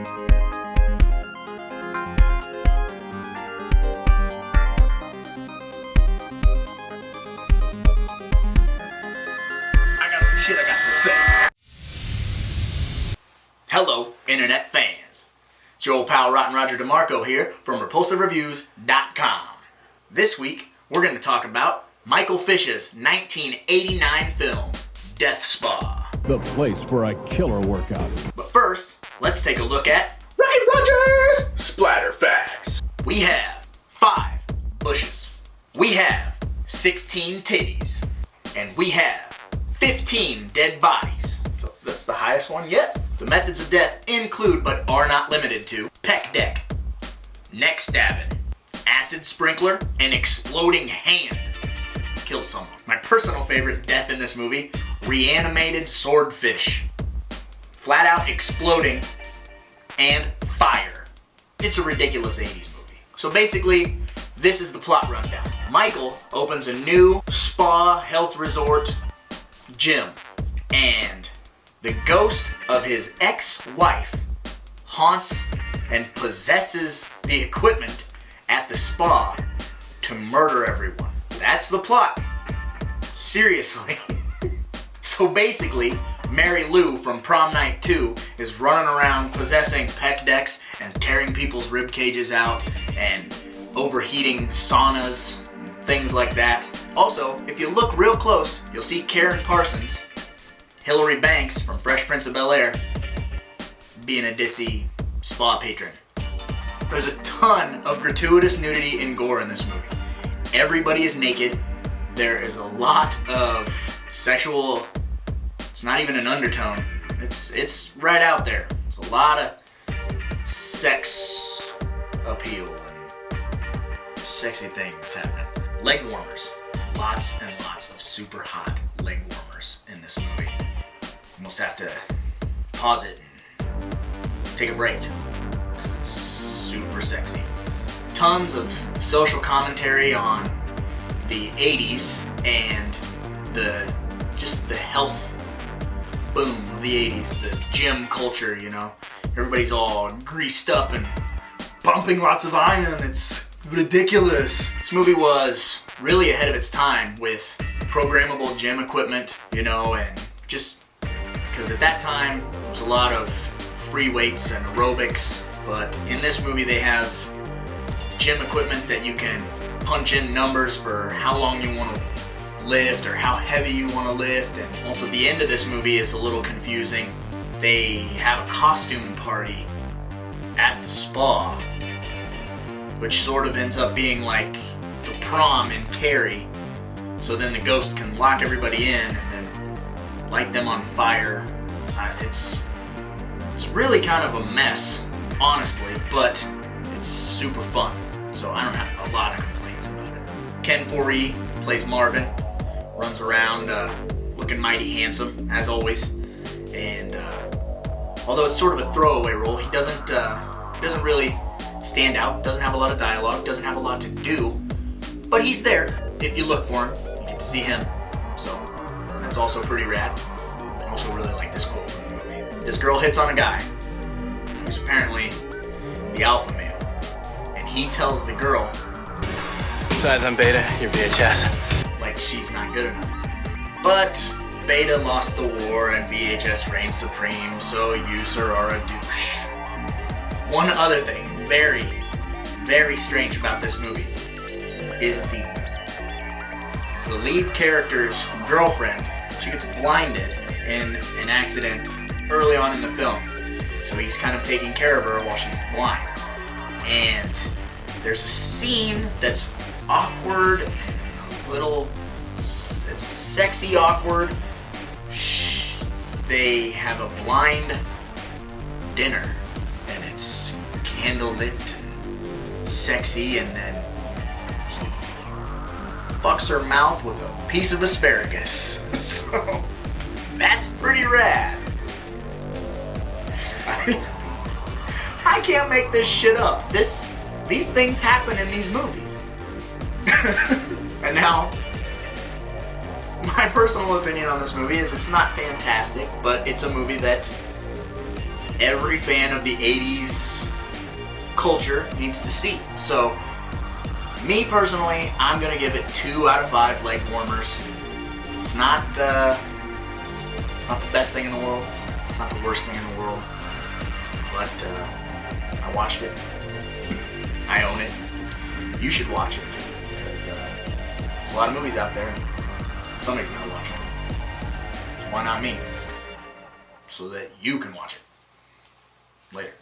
Shit I got to say. Hello, internet fans. It's your old pal Rotten Roger DeMarco here from RepulsiveReviews.com. This week, we're going to talk about Michael Fish's 1989 film, Death Spa. The place for a killer workout. But first, let's take a look at Ryan Rogers' Splatter Facts. We have 5 bushes. We have 16 titties. And we have 15 dead bodies. So that's the highest one yet. The methods of death include, but are not limited to, pec deck, neck stabbing, acid sprinkler, and exploding hand. Kill someone. My personal favorite death in this movie, reanimated swordfish. Flat out exploding and fire. It's a ridiculous 80s movie. So basically, this is the plot rundown. Michael opens a new spa health resort gym, and the ghost of his ex-wife haunts and possesses the equipment at the spa to murder everyone. That's the plot. Seriously. So basically, Mary Lou from Prom Night 2 is running around possessing pec decks and tearing people's rib cages out and overheating saunas and things like that. Also, if you look real close, you'll see Karen Parsons, Hilary Banks from Fresh Prince of Bel-Air, being a ditzy spa patron. There's a ton of gratuitous nudity and gore in this movie. Everybody is naked. There is a lot of sexual, it's not even an undertone. It's right out there. There's a lot of sex appeal and sexy things happening. Leg warmers. Lots and lots of super hot leg warmers in this movie. You almost have to pause it and take a break. It's super sexy. Tons of social commentary on the 80s and the health boom of the 80s, the gym culture, you know. Everybody's all greased up and pumping lots of iron. It's ridiculous. This movie was really ahead of its time with programmable gym equipment, you know, and just because at that time there was a lot of free weights and aerobics, but in this movie they have gym equipment that you can punch in numbers for how long you want to lift or how heavy you want to lift. And also the end of this movie is a little confusing. They have a costume party at the spa, which sort of ends up being like the prom in Carrie. So then the ghost can lock everybody in and then light them on fire. It's really kind of a mess, honestly, but it's super fun. So I don't have a lot of complaints about it. Ken Foree plays Marvin, runs around looking mighty handsome, as always. And although it's sort of a throwaway role, he doesn't really stand out, doesn't have a lot of dialogue, doesn't have a lot to do, but he's there. If you look for him, you get to see him. So that's also pretty rad. I also really like this quote from the movie. This girl hits on a guy who's apparently the alpha male, and he tells the girl, "Besides, I'm Beta, you're VHS." Like she's not good enough. But Beta lost the war and VHS reigned supreme, so you, sir, are a douche. One other thing, very, very strange about this movie is the lead character's girlfriend. She gets blinded in an accident early on in the film. So he's kind of taking care of her while she's blind. And there's a scene that's awkward and a little, it's sexy awkward. They have a blind dinner and it's candlelit and sexy, and then he fucks her mouth with a piece of asparagus. So that's pretty rad. I can't make this shit up. These things happen in these movies. And now, my personal opinion on this movie is it's not fantastic, but it's a movie that every fan of the 80s culture needs to see. So, me personally, I'm gonna give it 2 out of 5 leg warmers. It's not the best thing in the world. It's not the worst thing in the world. But I watched it. I own it. You should watch it because there's a lot of movies out there. And somebody's gotta watch them. So why not me? So that you can watch it later.